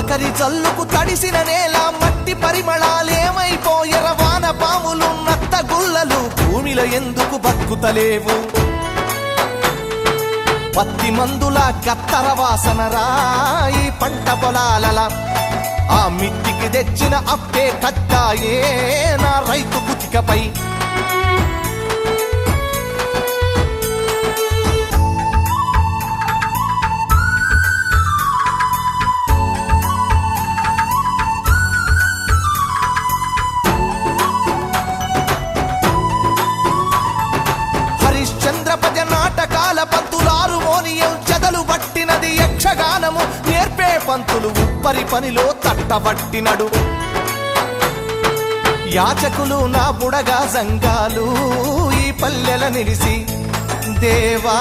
తొలకరి జల్లుకు తడిసిన నేల మట్టి పరిమళాలేమైపోయెర వాన పాములు నత్త గుల్లలు భూమిలో ఎందుకు బతుకుతలేవు పత్తి మందుల కత్తర వాసన రాయి పంట పొలాలల ఆ మిట్టికి తెచ్చిన అప్పే కట్టాయే నా రైతు కుతికపై హరిశ్చంద్రపద నాటకాల పంతులారు మోనియం చెదలు పట్టినది యక్షగానము నేర్పే పంతులు ఉప్పరి పనిలో తట్టబట్టినడు యాచకులు నా బుడగా సంఘాలు ఈ పల్లెల నిలిసి దేవా